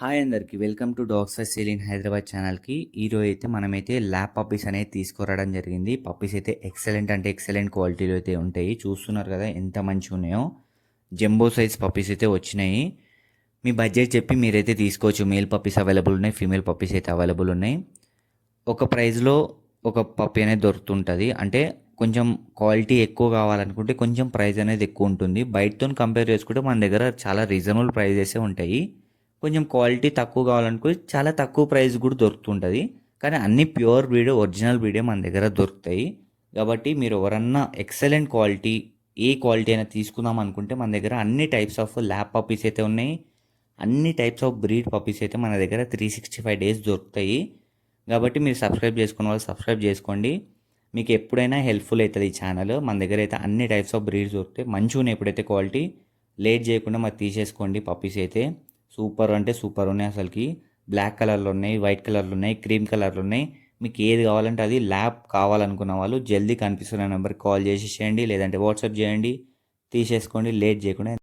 Hi అందరికి welcome to dogs for sale in Hyderabad ఛానల్కి. ఈరోజు అయితే మనమైతే ల్యాబ్ పప్పీస్ అనేది తీసుకురావడం జరిగింది. పప్పీస్ అయితే ఎక్సలెంట్ అంటే ఎక్సలెంట్ క్వాలిటీలో అయితే ఉంటాయి. చూస్తున్నారు కదా ఎంత మంచిగా ఉన్నాయో. జంబో సైజ్ పప్పీస్ అయితే వచ్చినాయి. మీ బడ్జెట్ చెప్పి మీరైతే తీసుకోవచ్చు. మేల్ పప్పీస్ అవైలబుల్ ఉన్నాయి, ఫీమేల్ పప్పీస్ అయితే అవైలబుల్ ఉన్నాయి. ఒక ప్రైస్లో ఒక పప్పీ అనేది దొరుకుతుంటుంది. అంటే కొంచెం క్వాలిటీ ఎక్కువ కావాలనుకుంటే కొంచెం ప్రైస్ అనేది ఎక్కువ ఉంటుంది. బయటతో కంపేర్ చేసుకుంటే మన దగ్గర చాలా రీజనబుల్ ప్రైజెసే ఉంటాయి. కొంచెం క్వాలిటీ తక్కువ కావాలనుకో చాలా తక్కువ ప్రైస్ కూడా దొరుకుతుంటుంది. కానీ అన్ని ప్యూర్ బ్రీడ్ ఒరిజినల్ బ్రీడే మన దగ్గర దొరుకుతాయి. కాబట్టి మీరు ఎవరన్నా ఎక్సలెంట్ క్వాలిటీ ఏ క్వాలిటీ అయినా తీసుకుందాం అనుకుంటే మన దగ్గర అన్ని టైప్స్ ఆఫ్ ల్యాబ్ పప్పీస్ అయితే ఉన్నాయి. అన్ని టైప్స్ ఆఫ్ బ్రీడ్ పప్పీస్ అయితే మన దగ్గర 365 డేస్ దొరుకుతాయి. కాబట్టి మీరు సబ్స్క్రైబ్ చేసుకున్న వాళ్ళు సబ్స్క్రైబ్ చేసుకోండి. మీకు ఎప్పుడైనా హెల్ప్ఫుల్ అవుతుంది ఈ ఛానల్. మన దగ్గర అయితే అన్ని టైప్స్ ఆఫ్ బ్రీడ్స్ దొరుకుతాయి. మంచిగా ఉన్నాయి. ఎప్పుడైతే క్వాలిటీ లేట్ చేయకుండా మరి తీసేసుకోండి. పప్పీస్ అయితే సూపర్ అంటే సూపర్ ఉన్నాయి. అసలుకి బ్లాక్ కలర్లో ఉన్నాయి, వైట్ కలర్లో ఉన్నాయి, క్రీమ్ కలర్లో ఉన్నాయి. మీకు ఏది కావాలంటే అది ల్యాబ్ కావాలనుకున్న వాళ్ళు జల్దీ కనిపిస్తున్న నెంబర్కి కాల్ చేసేయండి, లేదంటే వాట్సాప్ చేయండి, తీసేసుకోండి లేట్ చేయకుండా.